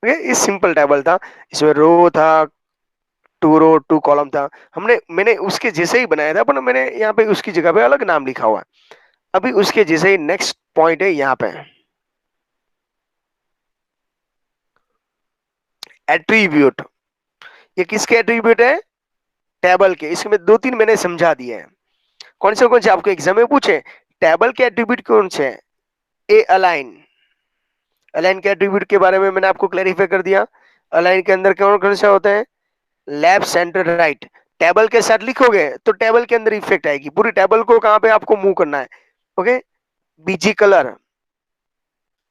Okay, ये simple table था, इसमें रो था, 2 रो 2 कॉलम था। मैंने उसके जैसे ही बनाया था, पर मैंने यहाँ पे उसकी जगह पे अलग नाम लिखा हुआ है। अभी उसके जैसे ही नेक्स्ट पॉइंट है यहाँ पे, एट्रीब्यूट। ये किसके एट्रीब्यूट है? टेबल के। इसमें 2-3 मैंने समझा दिए हैं। कौन से आपको एग्जाम में पूछे? टेबल के एट्रीब्यूट कौन से हैं? ए अलाइन। अलाइन के एट्रीब्यूट के बारे में मैंने आपको क्लैरिफाई कर दिया। अलाइन के अंदर कौन कौन से होते हैं? Left, centre, right. टेबल के साथ लिखोगे तो टेबल के अंदर इफेक्ट आएगी, पूरी टेबल को कहाँ पे आपको मूव करना है। Okay. BG colour,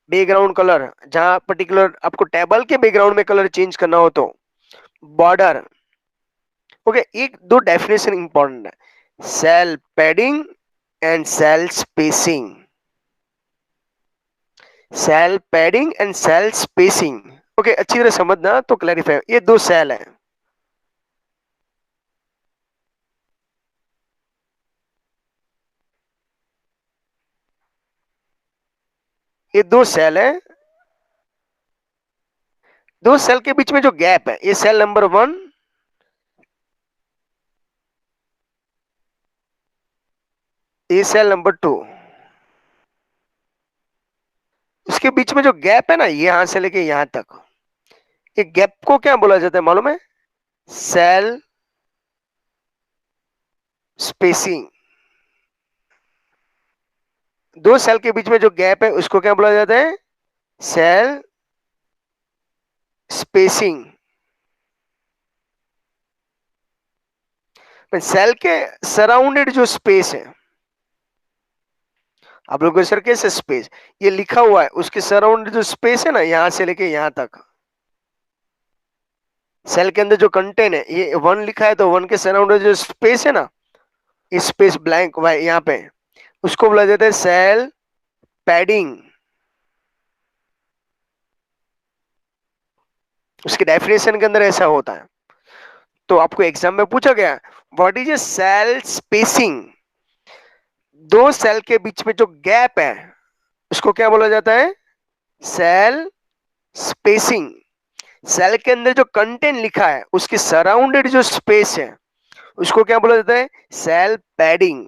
background colour, जहां पर्टिकुलर आपको टेबल के बैकग्राउंड में कलर चेंज करना हो तो बॉर्डर। ओके, एक दो डेफिनेशन इंपॉर्टेंट है, cell padding and cell spacing. Cell padding and cell spacing. Okay, अच्छी तरह समझना तो क्लैरिफाई। ये दो सेल है, ये दो सेल है। दो सेल के बीच में जो गैप है, ये सेल नंबर 1, ये सेल नंबर 2। उसके बीच में जो गैप है ना, ये यहां से लेके यहां तक, ये गैप को क्या बोला जाता है मालूम है? Cell spacing. दो सेल के बीच में जो गैप है उसको क्या बोला जाता है? Cell spacing. सेल के सराउंडेड जो स्पेस है, आप लोगों को सर कैसे स्पेस, ये लिखा हुआ है, उसके सराउंडेड जो स्पेस है ना, यहां से लेके यहां तक, सेल के अंदर जो कंटेंट है, ये 1 लिखा है तो 1 के सराउंडेड जो स्पेस है ना, स्पेस ब्लैंक यहाँ पे, उसको बोला जाता है सेल पैडिंग। उसके डेफिनेशन के अंदर ऐसा होता है। तो आपको एग्जाम में पूछा गया, what is a cell spacing? दो सेल के बीच में जो गैप है उसको क्या बोला जाता है? Cell spacing. सेल के अंदर जो कंटेंट लिखा है उसके सराउंडेड जो स्पेस है उसको क्या बोला जाता है? Cell padding.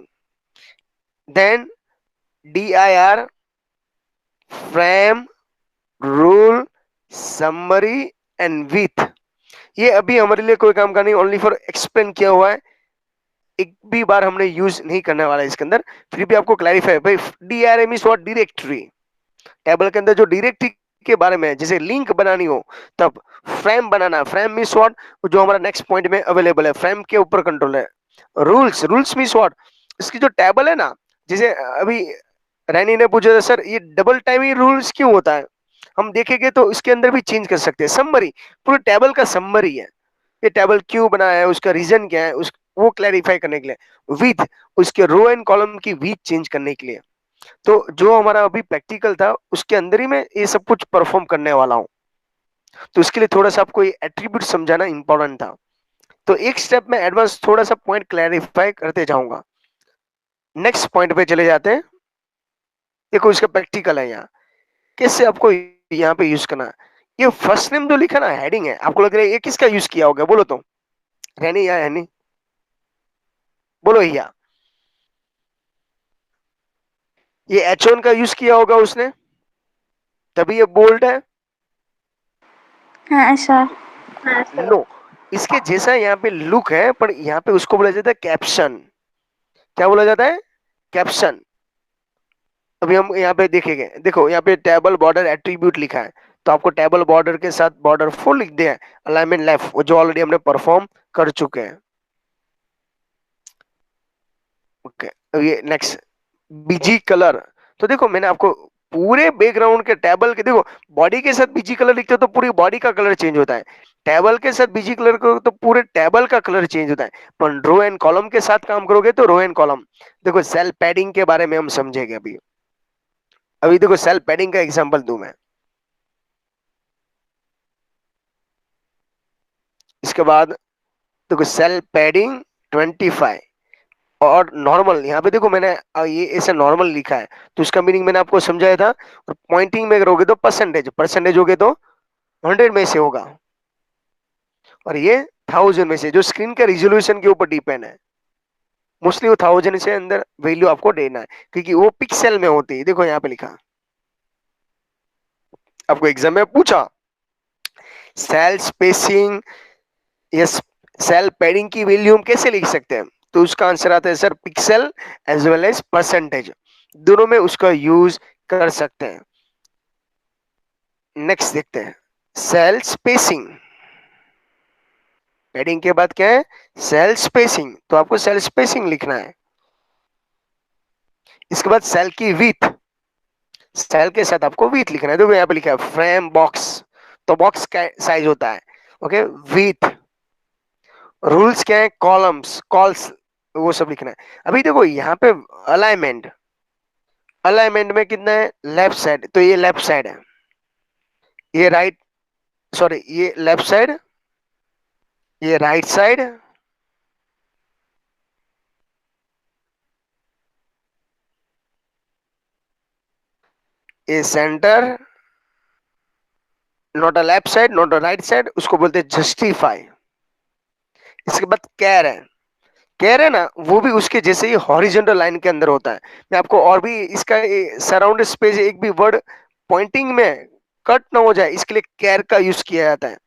Then DIR, frame, rule, summary and width. ये अभी हमारे लिए कोई काम का नहीं, ओनली फॉर एक्सप्लेन किया हुआ है, एक भी बार हमने यूज नहीं करने वाला है इसके अंदर। फिर भी आपको क्लैरिफाई भाई, DRM is what? Directory. Table के अंदर जो डायरेक्टरी के बारे में, जैसे लिंक बनानी हो तब frame banana, frame means what? जो हमारा नेक्स्ट पॉइंट में अवेलेबल है, फ्रेम के ऊपर कंट्रोल है। Rules, rules means what? इसकी जो टेबल है ना, जैसे अभी रैनी ने पूछा था सर ये डबल टाइम ही रूल्स क्यों होता है, हम देखेंगे तो इसके अंदर भी चेंज कर सकते हैं। समरी, पूरे टेबल का समरी है, ये टेबल क्यों बनाया है, उसका रीजन क्या है, उस वो क्लैरिफाई करने के लिए। विथ, उसके रो एंड कॉलम की विथ चेंज करने के लिए। तो जो हमारा अभी प्रैक्टिकल था उसके अंदर ही मैं ये सब कुछ परफॉर्म करने वाला हूँ, तो इसके लिए थोड़ा सा आपको ये एट्रीब्यूट समझाना इंपॉर्टेंट था। तो एक स्टेप में एडवांस थोड़ा सा पॉइंट क्लैरिफाई करते जाऊंगा। नेक्स्ट पॉइंट पे चले जाते हैं। देखो इसका प्रैक्टिकल है यहाँ, कैसे आपको यहाँ पे यूज करना है। ये फर्स्ट नेम जो लिखा ना, हेडिंग है, आपको लग रहा है ये किसका यूज किया होगा, बोलो तो। रहनी या हैनी, बोलो भैया। ये H1 का यूज किया होगा उसने, तभी ये बोल्ड है। हाँ सर। नो, इसके जैसा यहाँ पे लुक है, पर यहाँ पे उसको बोला जाता है कैप्शन। क्या बोला जाता है? कैप्शन। अभी हम यहाँ पे देखेंगे, देखो यहाँ पे टेबल बॉर्डर एट्रीब्यूट लिखा है, तो आपको टेबल बॉर्डर के साथ बॉर्डर फुल लिख दिया है, अलाइनमेंट लेफ्ट, वो जो ऑलरेडी हमने परफॉर्म कर चुके हैं। ओके, अब ये नेक्स्ट, बीजी कलर, तो देखो मैंने आपको पूरे बैकग्राउंड के टेबल के देखो, बॉडी के साथ बीजी कलर लिखते हो तो पूरी बॉडी का कलर चेंज होता है, टेबल के साथ बीजी कलर करो तो पूरे टेबल का कलर चेंज होता है, पर रो एंड कॉलम के साथ काम करोगे तो रो एंड कॉलम। देखो सेल पैडिंग के बारे में हम समझेंगे अभी। अभी देखो सेल पैडिंग का एग्जांपल दूं मैं, इसके बाद देखो सेल पैडिंग 25 और नॉर्मल, यहाँ पे देखो मैंने ये ऐसे नॉर्मल लिखा है तो इसका मीनिंग मैंने आपको समझाया था। और पॉइंटिंग में करोगे तो परसेंटेज, परसेंटेज हो गए तो 100 में से होगा, और ये 1000 में से, जो स्क्रीन के रिजोल्यूशन के ऊपर डिपेंड है। मोस्टली वो 1000 से अंदर वैल्यू आपको देना है क्योंकि वो पिक्सल में होती है। देखो यहाँ पे लिखा, आपको एग्जाम में पूछा सेल स्पेसिंग या सेल पैडिंग की वैल्यू हम कैसे लिख सकते हैं, तो उसका आंसर आता है sir pixel as well as percentage, दोनों में उसका यूज कर सकते हैं। नेक्स्ट देखते हैं सेल स्पेसिंग। पैडिंग के बाद क्या है, सेल स्पेसिंग, तो आपको सेल स्पेसिंग लिखना है। इसके बाद सेल की विथ, सेल के साथ आपको विथ लिखना है। देखो यहाँ पे लिखा है फ्रेम बॉक्स, तो बॉक्स का साइज होता है, ओके। विथ रूल्स क्या है, कॉलम्स कॉल्स, वो सब लिखना है। अभी देखो यहाँ पे अलाइनमेंट, अलाइनमेंट में कितना है, लेफ्ट साइड, तो ये लेफ्ट साइड है, ये राइट, सॉरी ये लेफ्ट साइड, ये राइट साइड, ये centre, not a left side not a right side, उसको बोलते हैं जस्टिफाई। इसके बाद कैर है, कैर है ना, वो भी उसके जैसे ही हॉरिजॉन्टल लाइन के अंदर होता है। मैं आपको और भी इसका सराउंड स्पेस, एक भी वर्ड पॉइंटिंग में कट ना हो जाए इसके लिए कैर का यूज किया जाता है।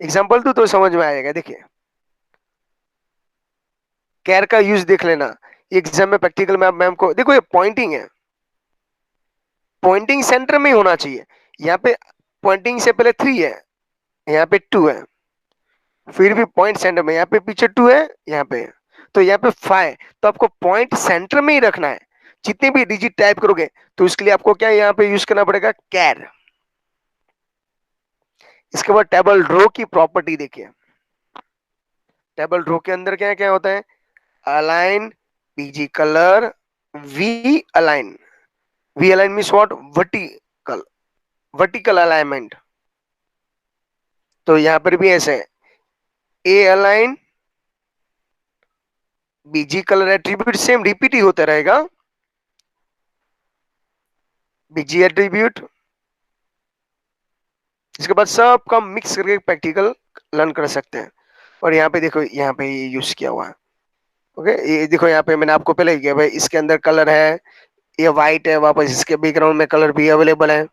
एग्जांपल दूं तो समझ में आएगा, देखिए कैर का यूज देख लेना एग्जाम में, प्रैक्टिकल में। आप मैम को देखो, ये पॉइंटिंग है, पॉइंटिंग सेंटर में ही होना चाहिए। यहाँ पे पॉइंटिंग से पहले 3 है, यहाँ पे 2 है, फिर भी पॉइंट सेंटर में, यहाँ पे पीछे 2 है, यहाँ पे, तो यहाँ पे 5, तो आपको पॉइंट सेंटर में ही रखना है। जितने भी डिजिट टाइप करोगे तो उसके लिए आपको क्या यहाँ पे यूज करना पड़ेगा, कैर। इसके बाद टेबल रो की प्रॉपर्टी देखिए, टेबल रो के अंदर क्या क्या होता है, align, PG colour, V align. We align means what, vertical, vertical alignment. तो यहां पर भी ऐसे है, A align, BG colour attribute same repeat ही होता रहेगा, बीजी एट्रीब्यूट। इसके बाद सब का मिक्स करके प्रैक्टिकल लर्न कर सकते हैं। और यहाँ पे देखो, यहाँ पे ये यूज किया हुआ है, ओके। ये देखो यहाँ पे मैंने आपको पहले ही किया भाई, इसके अंदर कलर है, ये व्हाइट है, वापस इसके बैकग्राउंड में कलर भी अवेलेबल है,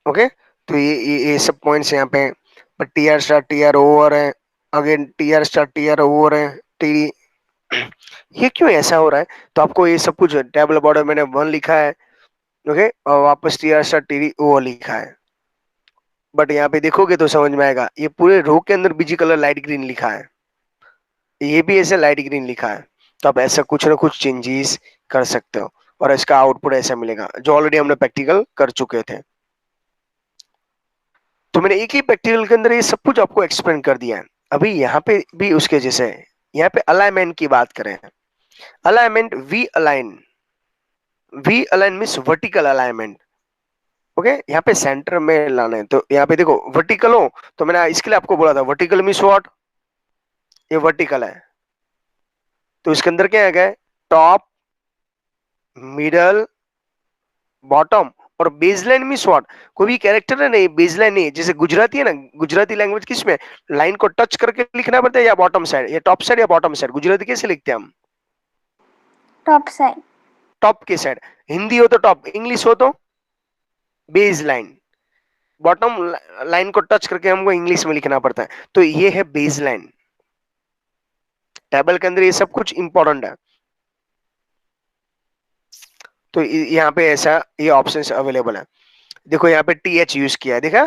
ओके। तो ये सब पॉइंट्स यहाँ पे, पर T R star T R over है, again T R star T R over है, टी, ये क्यों ऐसा हो रहा है, तो आपको ये सब कुछ टेबल बॉर्डर मैंने 1 लिखा है, ओके, और वापस T R star T over लिखा है। बट यहाँ पे देखोगे तो समझ में आएगा, ये पूरे रो के अंदर बीजी कलर लाइट ग्रीन लिखा है, ये भी ऐसे लाइट ग्रीन लिखा है। तो आप ऐसा कुछ ना कुछ चेंजेस कर सकते हो और इसका आउटपुट ऐसा मिलेगा, जो ऑलरेडी हमने प्रैक्टिकल कर चुके थे। तो मैंने एक ही प्रैक्टिकल के अंदर ये सब कुछ आपको एक्सप्लेन कर दिया है। अभी यहाँ पे भी उसके जैसे है, यहाँ पे अलाइनमेंट की बात करें, alignment v align, we align means vertical alignment, okay. यहाँ पे सेंटर में लाना है, तो यहाँ पे देखो वर्टिकल हो, तो मैंने इसके लिए आपको बोला था वर्टिकल मीन्स व्हाट, ये वर्टिकल है, तो इसके अंदर क्या है, टॉप, मिडल, बॉटम, और बेसलाइन मीन्स व्हाट, कोई भी कैरेक्टर है नहीं, बेसलाइन नहीं है। जैसे गुजराती है ना, गुजराती लैंग्वेज किसमें लाइन को टच करके लिखना पड़ता है, या बॉटम साइड, या टॉप साइड या बॉटम साइड, गुजराती कैसे लिखते हैं हम, टॉप साइड। टॉप के साइड। हिंदी हो तो टॉप, इंग्लिश हो तो बेस लाइन, बॉटम लाइन को टच करके हमको इंग्लिश में लिखना पड़ता है, तो ये है बेस लाइन। टेबल के अंदर ये सब कुछ इंपॉर्टेंट है, तो यहाँ पे ऐसा ये ऑप्शन अवेलेबल है। देखो यहाँ पे टी एच यूज किया है, देखा,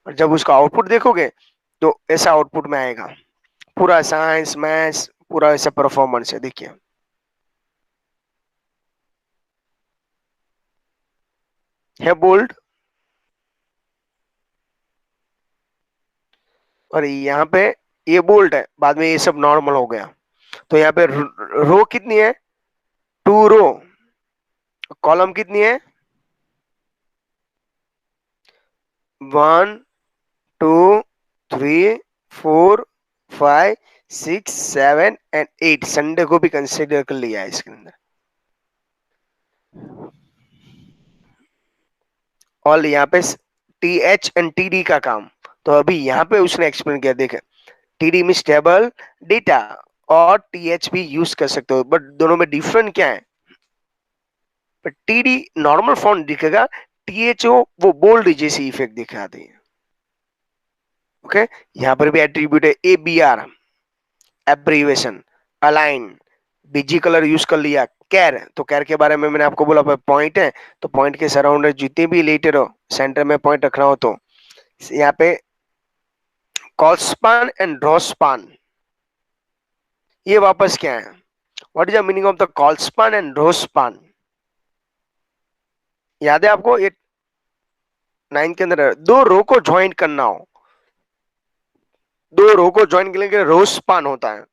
और जब उसका आउटपुट देखोगे तो ऐसा आउटपुट में आएगा। पूरा साइंस मैथ्स पूरा ऐसा परफॉर्मेंस है, देखिए। है बोल्ड, और यहाँ पे ये बोल्ड है, बाद में ये सब नॉर्मल हो गया। तो यहाँ पे रो कितनी है, 2 रो। कॉलम कितनी है, 1 2 3 4 5 6 7 एंड 8। संडे को भी कंसिडर कर लिया है इसके अंदर। और यहाँ पे TH एंड TD का काम, तो अभी यहाँ पे उसने एक्सप्लेन किया, देखे। TD मीन्स टेबल डेटा, और TH भी यूज कर सकते हो, बट दोनों में डिफरेंट क्या है। पर TD नॉर्मल फॉन्ट दिखेगा, THO वो बोल्ड जैसी इफेक्ट दिखाती है। ओके, यहाँ पर भी एट्रीब्यूट है ABR, abbreviation, align, BG colour use कर लिया, कैर। तो कैर के बारे में मैंने आपको बोला, पॉइंट है तो पॉइंट के सराउंड जितने भी लेटर हो, सेंटर में पॉइंट रखना हो, तो यहाँ पे कॉल्सपान एंड ड्रॉस्पान, ये वापस क्या है, what is the meaning of the colspan and rowspan. याद है आपको, ये 9 के अंदर 2 रो को ज्वाइन करना हो, 2 रो को ज्वाइन करने के लिए रोस्पान होता है,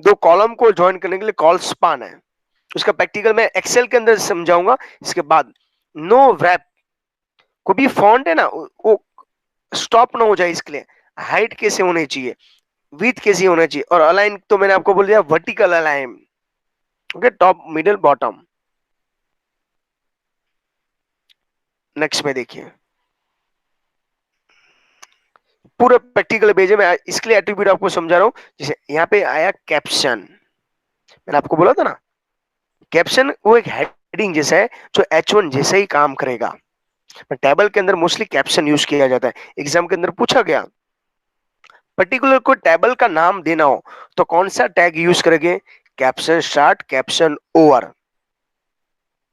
2 कॉलम को ज्वाइन करने के लिए कॉल्सपान है। उसका प्रैक्टिकल मैं एक्सेल के अंदर समझाऊंगा इसके बाद। नो रैप, कोई भी फॉन्ट है ना, वो स्टॉप ना हो जाए, इसके लिए हाइट कैसे होनी चाहिए, विथ कैसे होना चाहिए, और अलाइन तो मैंने आपको बोल दिया vertical align. Okay, top middle bottom. Next में देखिए, पूरा प्रैक्टिकल पेज है, मैं इसके लिए एट्रीब्यूट आपको समझा रहा हूँ। जैसे यहाँ पे आया कैप्शन, मैंने आपको बोला था ना, कैप्शन वो एक हेडिंग जैसा है, जो H1 जैसे ही काम करेगा। टेबल के अंदर मोस्टली कैप्शन यूज किया जाता है। एग्जाम के अंदर पूछा गया, पर्टिकुलर को टेबल का नाम देना हो तो कौन सा टैग यूज करेंगे, caption start, caption over.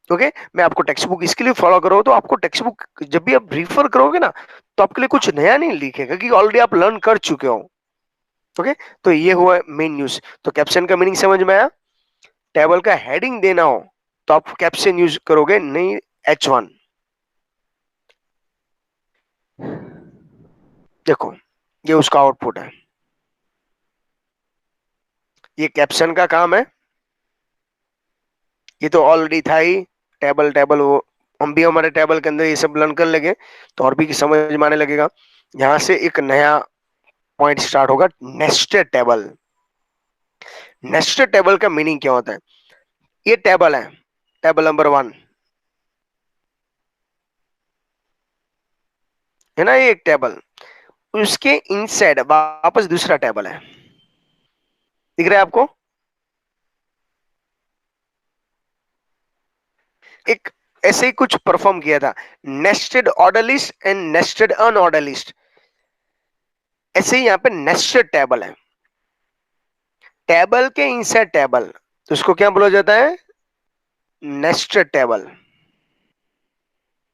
Okay, मैं आपको टेक्स्ट बुक इसके लिए फॉलो करो, तो आपको टेक्स्ट बुक जब भी आप रिफर करोगे ना, तो आपके लिए कुछ नया नहीं लिखेगा, क्योंकि ऑलरेडी आप लर्न कर चुके हो। ओके, तो ये हुआ मेन न्यूज। तो कैप्शन का मीनिंग समझ में आया। टेबल का हेडिंग देना हो तो आप कैप्शन यूज करोगे, नहीं H1। देखो, ये उसका आउटपुट है, ये कैप्शन का काम है। ये तो ऑलरेडी था ही, टेबल टेबल वो, हम भी हमारे टेबल के अंदर ये सब लर्न कर लेंगे, तो और भी समझ में आने लगेगा। यहाँ से एक नया पॉइंट स्टार्ट होगा, नेस्टेड टेबल। नेस्टेड टेबल का मीनिंग क्या होता है, ये टेबल है, टेबल नंबर 1 है ना, ये एक टेबल, उसके इनसाइड वापस दूसरा टेबल है, दिख रहा है आपको। एक ऐसे ही कुछ परफॉर्म किया था, nested order list and nested unordered list. ऐसे ही यहाँ पे नेस्टेड टेबल है, टेबल के इनसाइड टेबल, तो उसको क्या बोला जाता है, नेस्टेड टेबल।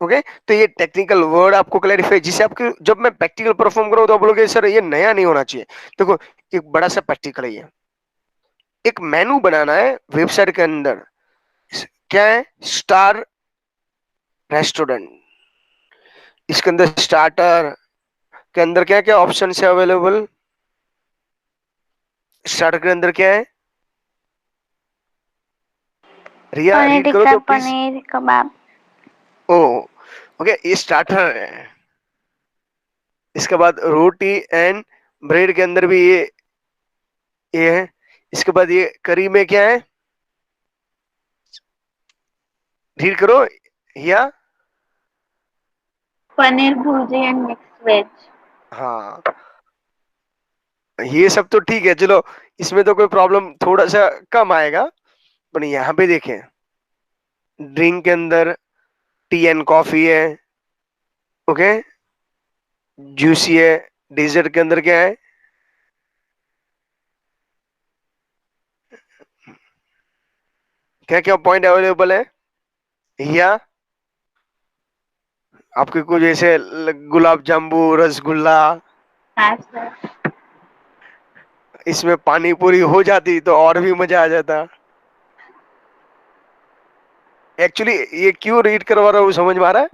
ओके, तो ये टेक्निकल वर्ड आपको क्लैरिफाई, जिसे आपके जब मैं प्रैक्टिकल परफॉर्म करूं तो आप बोलोगे सर ये नया नहीं होना चाहिए। देखो, एक बड़ा सा प्रैक्टिकल है ये, एक मेनू बनाना है वेबसाइट के अंदर। क्या है, स्टार रेस्टोरेंट, इसके अंदर स्टार्टर के अंदर क्या क्या ऑप्शन है अवेलेबल। स्टार्टर के अंदर क्या है, रिया पनीर रीड करो टिक्का, तो please. Paneer kebab. Oh, okay, ये स्टार्टर है। इसके बाद रोटी एंड ब्रेड के अंदर भी ये है। इसके बाद ये करी में क्या है, रीड करो या। Paneer bhurji and mix veg. हाँ, ये सब तो ठीक है, चलो, इसमें तो कोई प्रॉब्लम थोड़ा सा कम आएगा। पर यहाँ पे देखें, ड्रिंक के अंदर टी एंड कॉफी है, ओके, जूसी है। डेजर्ट के अंदर क्या है, क्या क्या पॉइंट अवेलेबल है, या आपके कुछ जैसे गुलाब जामुन, रसगुल्ला, हाँ सर। इसमें पानी पूरी हो जाती तो और भी मजा आ जाता। एक्चुअली ये क्यों रीड करवा रहा हूँ समझ में आ रहा है?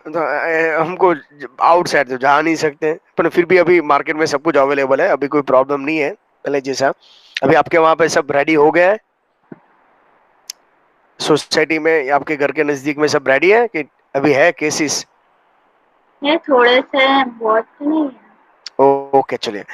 तो हमको आउटसाइड तो जा नहीं सकते, पर फिर भी अभी मार्केट में सब कुछ अवेलेबल है, अभी कोई प्रॉब्लम नहीं है पहले जैसा। अभी आपके वहां पे सब रेडी हो गया है? सोसाइटी में या आपके घर के नजदीक में सब रेडी है कि अभी है केसेस? ये थोड़े से हैं, बहुत तो नहीं है। ओके चलिए।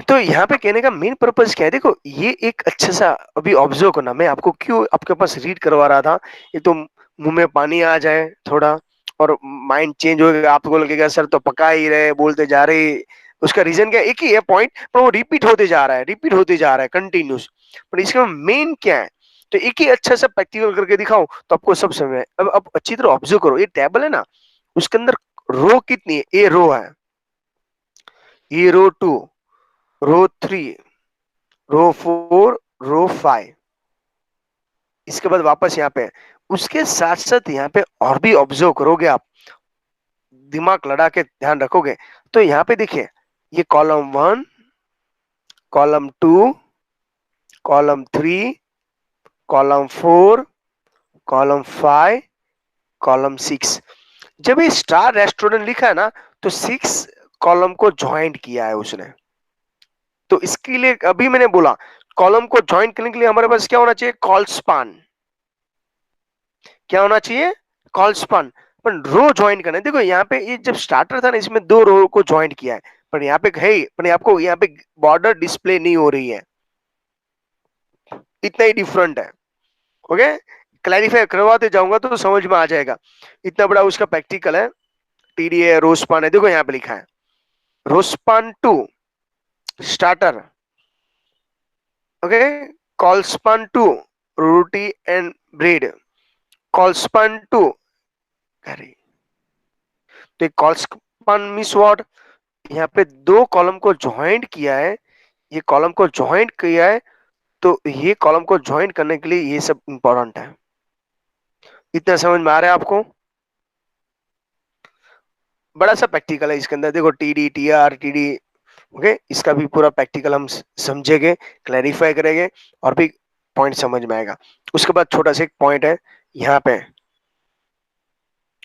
तो यहाँ पे कहने का मेन पर्पस क्या है, देखो ये एक अच्छा सा अभी ऑब्जर्व करना, मैं आपको क्यों आपके पास रीड करवा रहा था। ये तो मुंह में पानी आ जाए थोड़ा, और माइंड चेंज हो गया, आपको लगेगा सर तो पका ही रहे बोलते जा रहे। उसका रीजन क्या है? एक ही है पॉइंट, पर वो रिपीट होते जा रहा है, रिपीट होते जा रहा है कंटिन्यूस। पर इसका मेन क्या है? तो एक ही अच्छा सा प्रैक्टिकल करके दिखाऊं तो आपको सब समझ में। अब अच्छी तरह ऑब्जर्व करो, ये टेबल है ना, उसके अंदर रो कितनी है? ए रो है, ये रो 2, रो 3, रो 4, रो 5। इसके बाद वापस यहाँ पे, उसके साथ साथ यहाँ पे और भी ऑब्जर्व करोगे आप, दिमाग लड़ा के ध्यान रखोगे, तो यहाँ पे देखिए, ये column 1, column 2, column 3, column 4, column 5, column 6। जब ये स्टार रेस्टोरेंट लिखा है ना, तो 6 कॉलम को ज्वाइंट किया है उसने। तो इसके लिए अभी मैंने बोला, कॉलम को ज्वाइंट करने के लिए हमारे पास क्या होना चाहिए? Call span. क्या होना चाहिए? Call span. पर रो ज्वाइन करना है, देखो यहाँ पे ये जब स्टार्टर था ना, इसमें 2 रो को ज्वाइंट किया है, पर यहाँ पे है, पर आपको यहाँ पे बॉर्डर डिस्प्ले नहीं हो रही है, इतना ही डिफरेंट है। ओके, क्लैरिफाई करवाते जाऊंगा तो समझ में आ जाएगा। इतना बड़ा उसका प्रैक्टिकल है। टीडीए रोस्पान है, देखो यहाँ पे लिखा है rowspan 2 starter. Okay, colspan 2 roti and bread, colspan 2 curry. तो कॉलस्पान मीन्स व्हाट? यहाँ पे 2 कॉलम को ज्वाइंट किया है, ये कॉलम को ज्वाइंट किया है, तो ये कॉलम को ज्वाइंट करने के लिए ये सब इंपॉर्टेंट है। इतना समझ में आ रहा है आपको? बड़ा सा प्रैक्टिकल है इसके अंदर, देखो टीडी टीआर टीडी। ओके, इसका भी पूरा प्रैक्टिकल हम समझेंगे, क्लैरिफाई करेंगे, और भी पॉइंट समझ में आएगा। उसके बाद छोटा सा एक पॉइंट है यहाँ पे,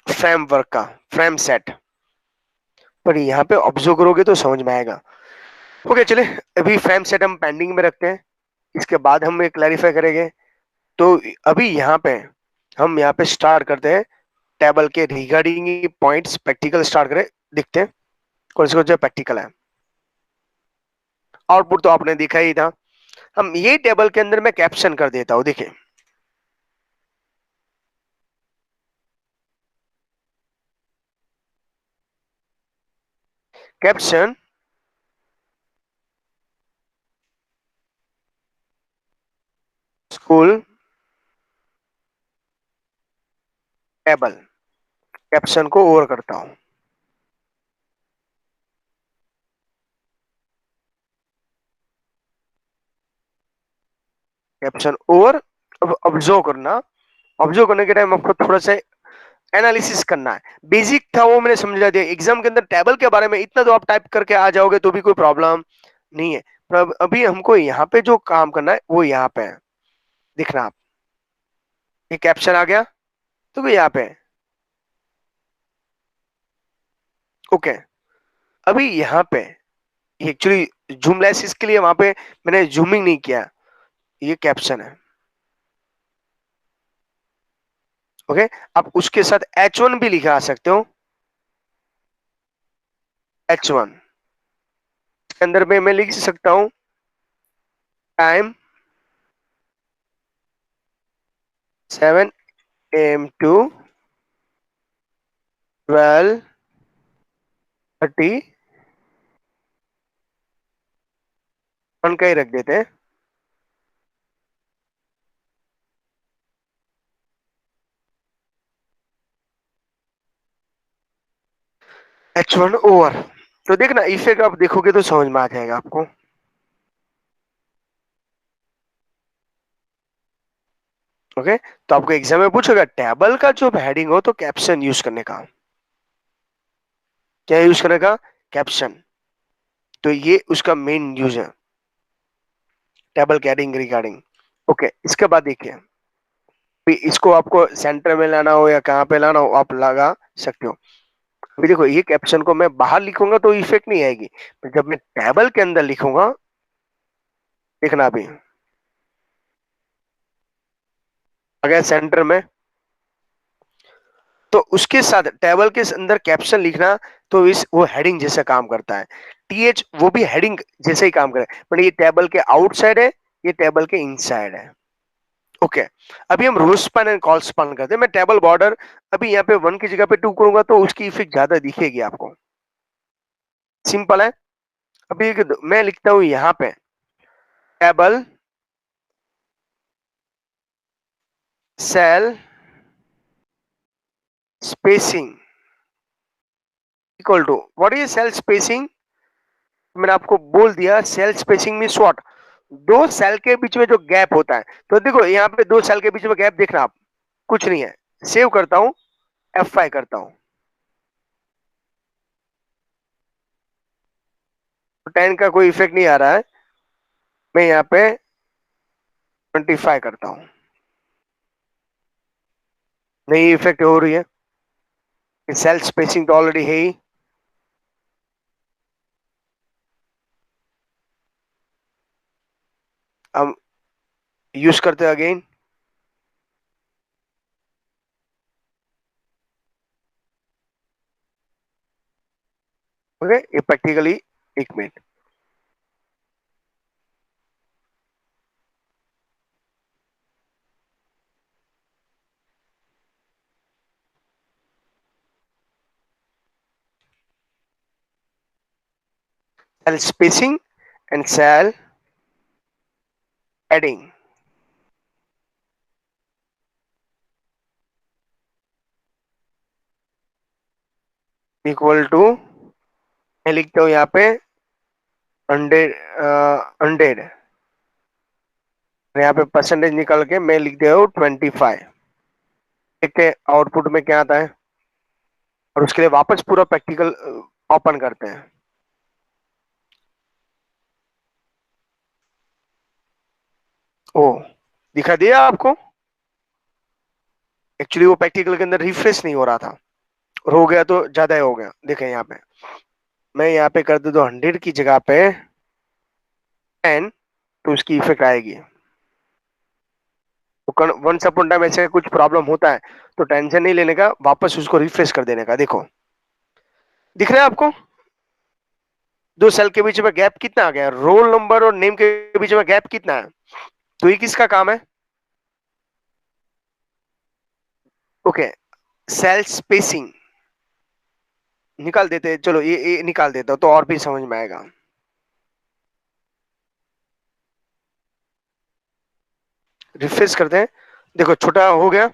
फ्रेमवर्क का, फ्रेम सेट। पर यहाँ पे ऑब्जर्व करोगे तो समझ में आएगा। ओके चले, अभी फ्रेम सेट हम पेंडिंग में रखते हैं, इसके बाद हम ये क्लैरिफाई करेंगे। तो अभी यहाँ पे हम यहाँ पे स्टार्ट करते हैं टेबल के रिगार्डिंग पॉइंट्स, प्रैक्टिकल स्टार्ट करें, देखते हैं कौन से प्रैक्टिकल है। आउटपुट तो आपने देखा ही था। हम ये टेबल के अंदर मैं कैप्शन कर देता हूं, देखिए कैप्शन स्कूल टेबल, कैप्शन को ओवर करता हूं, कैप्शन ओवर। अब ऑब्जर्व करना, ऑब्जर्व करने के टाइम आपको थोड़ा सा एनालिसिस करना है। बेसिक था वो मैंने समझा दिया, एग्जाम के अंदर टेबल के बारे में इतना तो आप टाइप करके आ जाओगे तो भी कोई प्रॉब्लम नहीं है। पर अभी हमको यहाँ पे जो काम करना है वो यहाँ पे है, दिख रहा आप, ये कैप्शन आ गया तो यहाँ पे। ओके, अभी यहाँ पे एक्चुअली जूम लेस, इसके लिए वहां पे मैंने जूमिंग नहीं किया, ये कैप्शन है। ओके, आप उसके साथ H1 भी लिखा सकते हो, H1 के अंदर में मैं लिख सकता हूं टाइम 7 AM to 12:30, का ही रख देते हैं। H1 ओवर, तो देखना इफेक्ट आप देखोगे तो समझ में आ जाएगा आपको। ओके, तो आपको एग्जाम में पूछेगा टेबल का जो हेडिंग हो तो कैप्शन यूज करने का, क्या यूज करने का? कैप्शन। तो ये उसका मेन यूज है, टेबल के एडिंग रिगार्डिंग। ओके, इसके बाद देखिए, भी इसको आपको सेंटर में लाना हो या कहाँ पे लाना हो आप लगा सकते हो। अभी देखो, ये कैप्शन को मैं बाहर लिखूंगा तो इफेक्ट नहीं आएगी, पर जब मैं टेबल के अंदर लिखूंगा, देखना अभी आ गया सेंटर में। तो उसके साथ टेबल के अंदर कैप्शन लिखना, तो इस वो हेडिंग जैसा काम करता है। टीएच वो भी हेडिंग जैसे ही काम करे, बट ये टेबल के आउटसाइड है, ये टेबल के इनसाइड है। ओके, अभी हम row span and col span करते हैं। मैं टेबल बॉर्डर अभी यहाँ पे 1 की जगह पे 2 करूंगा तो उसकी इफेक्ट ज्यादा दिखेगी आपको। सिंपल है। अभी मैं लिखता हूं यहाँ पे table cell spacing equal to what is cell spacing. मैंने आपको बोल दिया, सेल स्पेसिंग मीन व्हाट, दो सेल के बीच में जो गैप होता है। तो देखो यहाँ पे दो सेल के बीच में गैप देखना आप, कुछ नहीं है। सेव करता हूं, F5 करता हूं, तो 10 का कोई इफेक्ट नहीं आ रहा है। मैं यहाँ पे 25 करता हूँ, नहीं इफेक्ट हो रही है। सेल स्पेसिंग तो ऑलरेडी है ही। हम यूज करते हैं अगेन। ओके, ये practically 1 minute. Cell spacing and cell padding equal to, मैं लिखता हूँ यहाँ पे 100, यहाँ पे परसेंटेज निकाल के मैं लिख दिया हूँ 25। देखते हैं आउटपुट में क्या आता है, और उसके लिए वापस पूरा प्रैक्टिकल ओपन करते हैं। ओ, दिखा दिया आपको। एक्चुअली वो प्रैक्टिकल के अंदर रिफ्रेश नहीं हो रहा था, और हो गया तो ज्यादा ही हो गया। देखें यहाँ पे, मैं यहाँ पे कर दूं 100 की जगह पे 10, तो उसकी इफेक्ट आएगी। तो वंस अपॉन टाइम ऐसे कुछ प्रॉब्लम होता है तो टेंशन नहीं लेने का, वापस उसको रिफ्रेश कर देने का। देखो, दिख रहा है आपको, दो सेल के बीच में गैप कितना आ गया, रोल नंबर और नेम के बीच में गैप कितना है। तो ये किसका काम है। ओके, सेल स्पेसिंग निकाल देते हैं, चलो ये निकाल देता हूं तो और भी समझ में आएगा। रिफ्रेश करते हैं, देखो छोटा हो गया।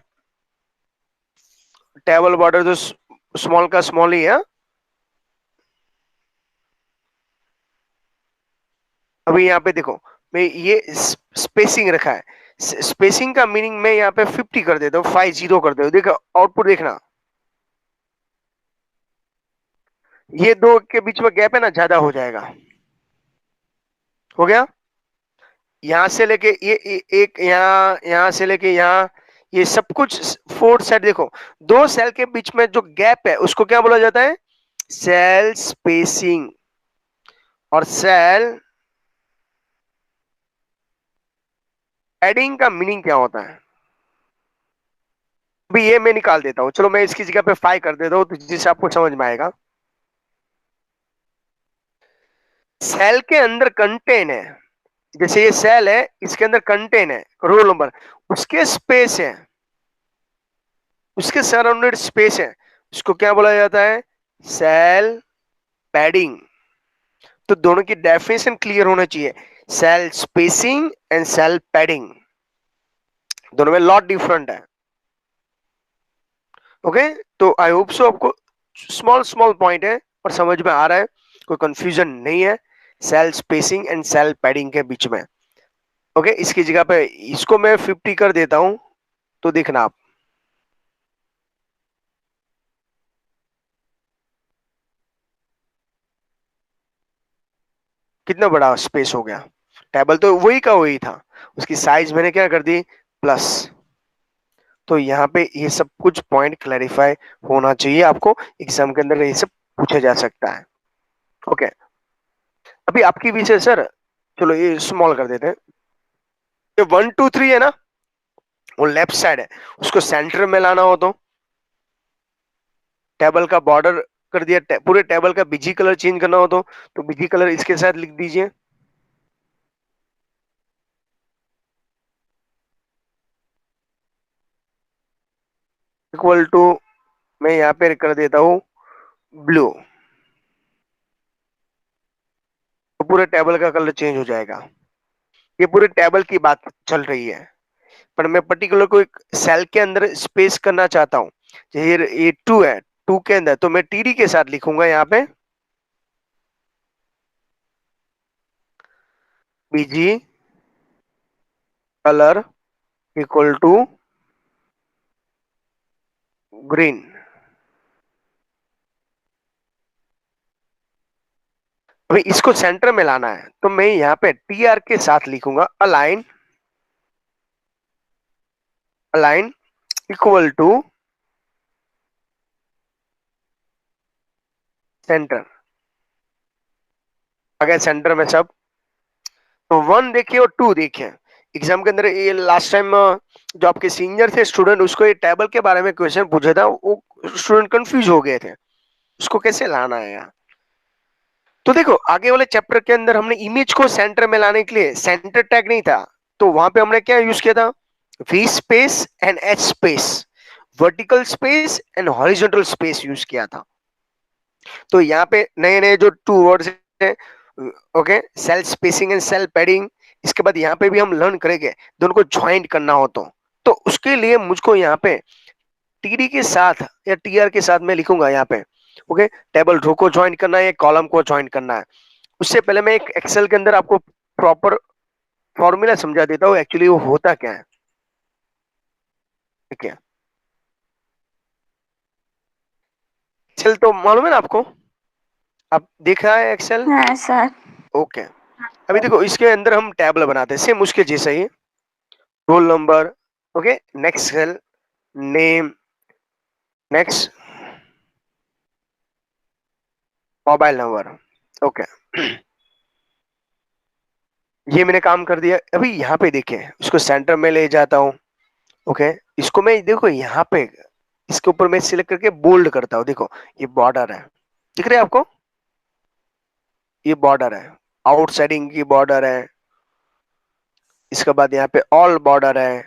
टेबल बॉर्डर जो स्मॉल का स्मॉल ही है। अभी यहाँ पे देखो, मैं ये स्पेसिंग रखा है। स्पेसिंग का मीनिंग मैं यहाँ पे 50 कर देता हूँ, 50 कर देता हूँ। देखो आउटपुट देखना, ये दो के बीच में गैप है ना, ज्यादा हो जाएगा। हो गया। यहां से लेके एक यहाँ, यहाँ से लेके यहाँ, ये सब कुछ फोर्थ साइड देखो, दो सेल के बीच में जो गैप है उसको क्या बोला जाता है, सेल स्पेसिंग। और सेल एडिंग का मीनिंग क्या होता है, अभी ये मैं निकाल देता हूं। चलो मैं इसकी जगह पे 5 कर देता हूं, तो जिससे आपको समझ में आएगा। सेल के अंदर कंटेन है, जैसे ये सेल है, इसके अंदर कंटेन है रोल नंबर, उसके स्पेस है, उसके सराउंडेड स्पेस है, उसको क्या बोला जाता है, सेल पैडिंग। तो दोनों की डेफिनेशन क्लियर होना चाहिए, cell spacing and cell padding, दोनों में लॉट डिफरेंट है। ओके, तो आई होप सो आपको स्मॉल स्मॉल पॉइंट है और समझ में आ रहा है, कोई कंफ्यूजन नहीं है cell spacing and cell padding के बीच में। ओके, इसकी जगह पे इसको मैं 50 कर देता हूं, तो देखना आप, कितना बड़ा स्पेस हो गया, टेबल तो वही का वही था, उसकी साइज मैंने क्या कर दी, प्लस। तो यहाँ पे ये सब कुछ पॉइंट क्लैरिफाई होना चाहिए आपको, एग्जाम के अंदर ये सब पूछा जा सकता है। ओके, अभी आपकी विषय सर, चलो ये स्मॉल कर देते हैं। ये 1 2 3 है ना, वो लेफ्ट साइड है, उसको सेंटर में लाना हो तो टेबल का बॉर्डर कर दिया, पूरे टेबल का बीजी कलर चेंज करना हो तो बीजी कलर इसके साथ लिख दीजिए, इक्वल टू, मैं यहाँ पे कर देता हूँ ब्लू, तो पूरे टेबल का कलर चेंज हो जाएगा। ये पूरे टेबल की बात चल रही है, पर मैं पर्टिकुलर को एक सेल के अंदर स्पेस करना चाहता हूँ। ये 2 है, 2 के अंदर तो मैं टीडी के साथ लिखूंगा यहाँ पे, BG colour equal to green. अभी इसको सेंटर में लाना है तो मैं यहाँ पे टीआर के साथ लिखूंगा align, align equal to centre. अगर सेंटर में सब, तो 1 देखिए और 2 देखिए, एग्जाम के अंदर ये लास्ट टाइम जो आपके सीनियर थे स्टूडेंट, उसको ये टेबल के बारे में क्वेश्चन पूछा था, वो स्टूडेंट कंफ्यूज हो गए थे, उसको कैसे लाना है यहाँ। तो देखो आगे वाले चैप्टर के अंदर हमने इमेज को सेंटर में लाने के लिए सेंटर टैग नहीं था, तो वहां पे हमने क्या यूज किया था, we space and H space, vertical space and horizontal space use किया था। तो यहाँ पे नए नए जो 2 वर्ड्स है, okay, cell spacing and cell padding, इसके बाद यहाँ पे भी हम लर्न करेंगे दोनों को ज्वाइंट करना हो तो उसके लिए मुझको यहाँ पे टीडी के साथ या टीआर के साथ मैं लिखूंगा यहाँ पे, ओके, टेबल रो को ज्वाइन करना है, कॉलम को ज्वाइन करना है। उससे पहले मैं एक एक्सेल के अंदर आपको प्रॉपर फॉर्मूला समझा देता हूँ एक्चुअली वो होता क्या है। ठीक है, एक्सेल तो मालूम है ना आपको, आप देखा है एक्सेल। हाँ सर। ओके, अभी देखो इसके अंदर हम टेबल बनाते हैं सेम उसके जैसा ही, roll number, okay, next cell, name, next mobile number, okay. ये मैंने काम कर दिया। अभी यहाँ पे देखें, इसको सेंटर में ले जाता हूँ, ओके, इसको मैं देखो यहाँ पे इसके ऊपर मैं सिलेक्ट करके बोल्ड करता हूँ, देखो ये बॉर्डर है, दिख रहा है आपको, ये बॉर्डर है, आउटसाइडिंग की बॉर्डर है, इसके बाद यहाँ पे ऑल बॉर्डर है,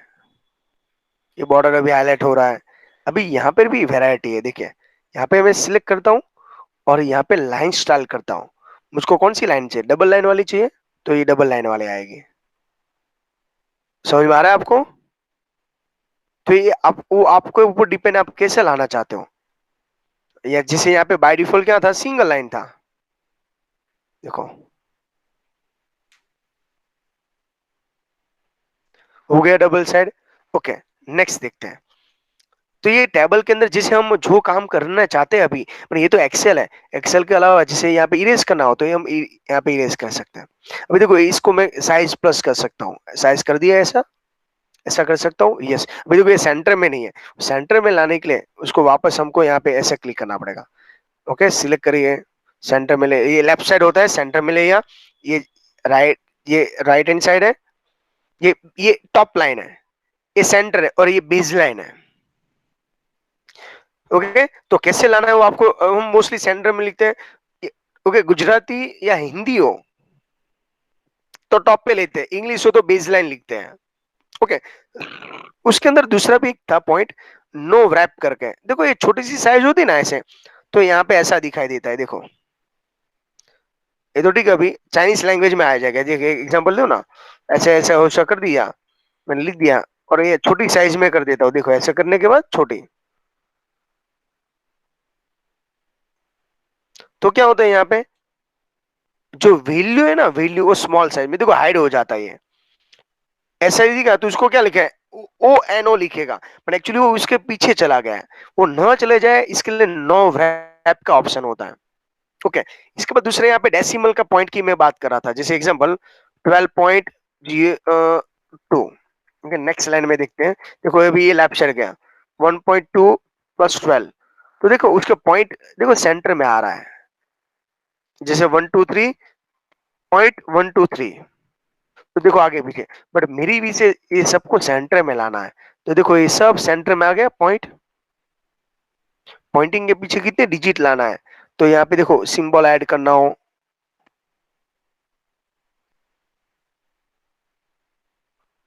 ये बॉर्डर अभी हाईलाइट हो रहा है। अभी यहाँ पर भी वेराइटी है, देखिए यहाँ पे मैं सिलेक्ट करता हूँ और यहाँ पे लाइन स्टाइल करता हूँ, मुझको कौन सी लाइन चाहिए, डबल लाइन वाली चाहिए, तो ये डबल लाइन वाली आएगी। समझ में आ रहा है आपको, तो ये आप वो आपके ऊपर डिपेंड, आप कैसे लाना चाहते हो, या जिसे यहाँ पे बाय डिफॉल्ट क्या था, सिंगल लाइन था, देखो हो गया डबल साइड। ओके, नेक्स्ट देखते हैं। तो ये टेबल के अंदर जिसे हम जो काम करना चाहते हैं अभी, पर ये तो एक्सेल है, एक्सेल के अलावा जिसे यहाँ पे इरेज करना हो तो ये हम यहाँ पे इरेज कर सकते हैं। अभी देखो इसको मैं साइज प्लस कर सकता हूँ, साइज कर दिया ऐसा, ऐसा कर सकता हूँ, यस। अभी देखो ये सेंटर में नहीं है, सेंटर में लाने के लिए उसको वापस हमको यहाँ पे ऐसे क्लिक करना पड़ेगा, ओके, सिलेक्ट करिए, सेंटर में ले, ये लेफ्ट साइड होता है, सेंटर में ले, या ये राइट, ये राइट हैंड साइड है, ये टॉप लाइन है, ये सेंटर है और ये बेस लाइन है, ओके। तो कैसे लाना है वो आपको, हम मोस्टली सेंटर में लिखते हैं, ओके, गुजराती या हिंदी हो तो टॉप पे लेते हैं, इंग्लिश हो तो बेस लाइन लिखते हैं, ओके। उसके अंदर दूसरा भी एक था पॉइंट, नो रैप करके, देखो ये छोटी सी साइज होती है ना ऐसे, तो यहाँ पे ऐसा दिखाई देता है, देखो ये तो ठीक है, अभी चाइनीज लैंग्वेज में आ जाएगा, देखिए एग्जांपल दो ना, ऐसे ऐसे हो कर दिया, मैंने लिख दिया, और ये छोटी साइज में कर देता हूँ, देखो ऐसे करने के बाद छोटी, तो क्या होता है यहाँ पे जो वैल्यू है ना, वैल्यू वो स्मॉल साइज में देखो हाइड हो जाता है, ये ऐसा ही दिखा तो उसको क्या लिखा है, ओ एन ओ लिखेगा, पर एक्चुअली वो उसके पीछे चला गया है, वो न चले जाए इसके लिए नो रैप का ऑप्शन होता है, ओके, इसके बाद दूसरे यहाँ पे डेसिमल का पॉइंट की मैं बात कर रहा था, जैसे एग्जांपल 12.02। ओके, नेक्स्ट लाइन में देखते हैं। देखो अभी ये लेफ्ट साइड गया 1.2 प्लस 12, तो देखो उसका पॉइंट देखो सेंटर में आ रहा है, जैसे 123.123। तो देखो आगे पीछे, बट मेरी भी से ये सबको सेंटर में लाना है, तो देखो ये सब सेंटर में आ गया पॉइंट। पॉइंटिंग के पीछे कितने डिजिट लाना है, तो यहाँ पे देखो सिंबल ऐड करना हो,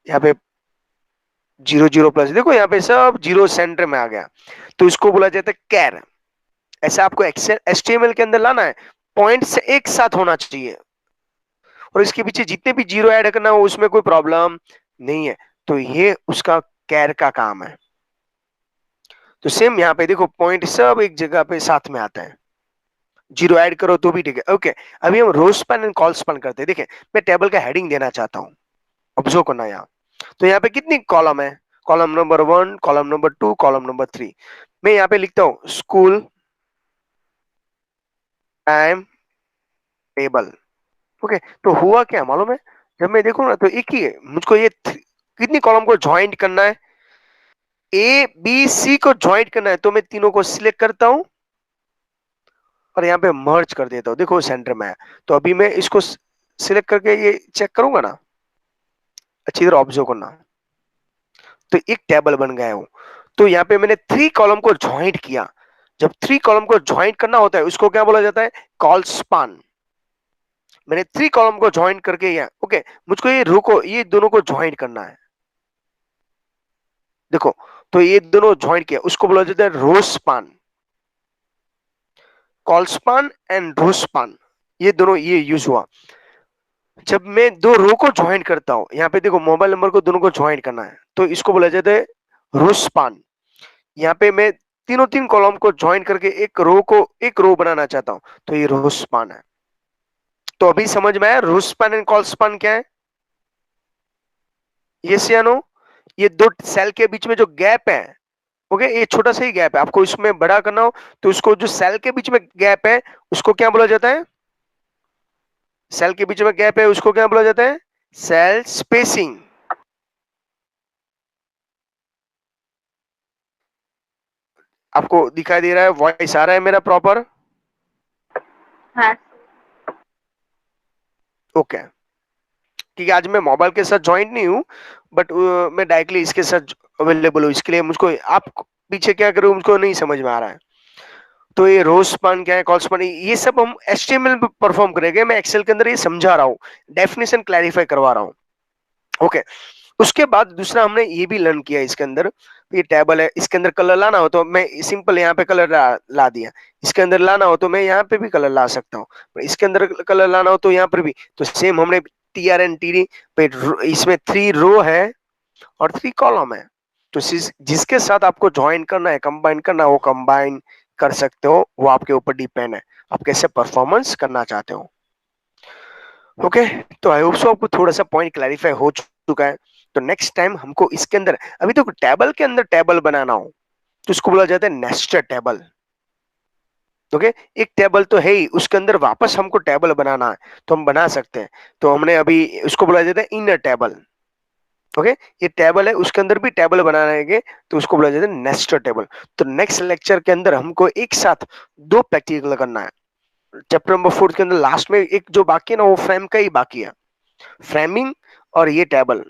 यहाँ पे 00 प्लस, देखो यहाँ पे सब जीरो सेंटर में आ गया, तो इसको बोला जाता है कैर। ऐसा आपको एक्सेल एचटीएमएल के अंदर लाना है, पॉइंट्स एक साथ होना चाहिए, और इसके पीछे जितने भी जीरो ऐड करना हो उसमें कोई प्रॉब्लम नहीं है। तो ये उसका कैर का काम है। तो सेम यहाँ पे देखो पॉइंट सब एक जगह पे साथ में आता है, जीरो ऐड करो तो भी ठीक है। ओके, अभी हम row span and col span करते हैं। देखिए मैं टेबल का हेडिंग देना चाहता हूँ, ऑब्जर्व करना यहाँ। तो यहाँ पे कितनी कॉलम है, column number 1, column number 2, column number 3। मैं यहाँ पे लिखता हूँ स्कूल टाइम टेबल। ओके, तो हुआ क्या मालूम है, जब मैं देखूँ ना तो एक ही है, मुझको ये कितनी कॉलम को ज्वाइंट करना है, ए बी सी को ज्वाइंट करना है, तो मैं तीनों को सिलेक्ट करता हूँ और यहाँ पे मर्ज कर देता हूँ। देखो सेंटर में है, तो अभी मैं इसको सिलेक्ट करके ये चेक करूंगा ना, अच्छी तरह ऑब्जर्व करना, तो एक टेबल बन गया है वो। तो यहाँ पे मैंने 3 कॉलम को ज्वाइंट किया। जब 3 कॉलम को ज्वाइंट करना होता है उसको क्या बोला जाता है, कॉल स्पान। मैंने 3 कॉलम को ज्वाइंट करके यहाँ, ओके, मुझको ये रो को ये दोनों को ज्वाइंट करना है। देखो, तो ये दोनों ज्वाइंट किया, उसको बोला जाता है rowspan. Colspan and rowspan, ये दोनों ये यूज हुआ। जब मैं दो रो को ज्वाइंट करता हूं, यहाँ पे देखो मोबाइल नंबर को दोनों को ज्वाइंट करना है, तो इसको बोला जाता है रो स्पान। यहाँ पे मैं तीनों 3 कॉलम को ज्वाइन करके एक रो बनाना चाहता हूँ, तो ये रो स्पान है। तो अभी समझ में आया रो स्पान एंड कॉल स्पान क्या है, यस या नो। ये दो सेल के बीच में जो गैप है, ओके, ये छोटा सा ही गैप है, आपको इसमें बड़ा करना हो तो उसको जो सेल के बीच में गैप है उसको क्या बोला जाता है, सेल के बीच में गैप है उसको क्या बोला जाता है, सेल स्पेसिंग। आपको दिखाई दे रहा है, वॉइस आ रहा है मेरा प्रॉपर, हाँ ओके। क्योंकि आज मैं मोबाइल के साथ ज्वाइंट नहीं हूँ, बट मैं डायरेक्टली इसके साथ अवेलेबल हूँ, इसके लिए मुझको आप पीछे क्या करूँ मुझको नहीं समझ में आ रहा है। तो ये रो स्पान क्या है, कॉल स्पान, ये सब हम एचटीएमएल में परफॉर्म करेंगे, मैं एक्सेल के अंदर ये समझा रहा हूँ, डेफिनेशन क्लैरिफाई करवा रहा हूँ। ओके, उसके बाद दूसरा हमने ये भी लर्न किया इसके अंदर, ये टेबल है, इसके अंदर कलर लाना हो तो मैं सिंपल यहाँ पे कलर ला दिया, इसके अंदर लाना हो तो मैं यहाँ पे भी कलर ला सकता हूँ, इसके अंदर कलर लाना हो तो यहाँ पर भी। तो सेम हमने T R and T D पे इसमें 3 रो है और 3 कॉलम है, तो जिसके साथ आपको ज्वाइन करना है, कंबाइन करना है, वो कंबाइन कर सकते हो, वो आपके ऊपर डिपेंड है, आप कैसे परफॉर्मेंस करना चाहते हो। ओके, तो आई होप सो आपको थोड़ा सा पॉइंट क्लैरिफाई हो चुका है। तो नेक्स्ट टाइम हमको इसके अंदर, अभी तो टेबल के अंदर टेबल बनाना हो तो उसको बोला जाता है नेस्टेड टेबल। ओके, एक टेबल तो है ही, उसके अंदर वापस हमको टेबल बनाना है तो हम बना सकते हैं, तो हमने अभी उसको बोला जाता है इनर टेबल। ओके, ये टेबल है, उसके अंदर भी टेबल बनाएंगे तो उसको बोला जाता है नेस्टेड टेबल। तो नेक्स्ट लेक्चर के अंदर हमको एक साथ 2 प्रैक्टिकल करना है। चैप्टर नंबर 4 के अंदर लास्ट में एक जो बाकी है ना, वो फ्रेम का ही बाकी है, फ्रेमिंग और ये टेबल।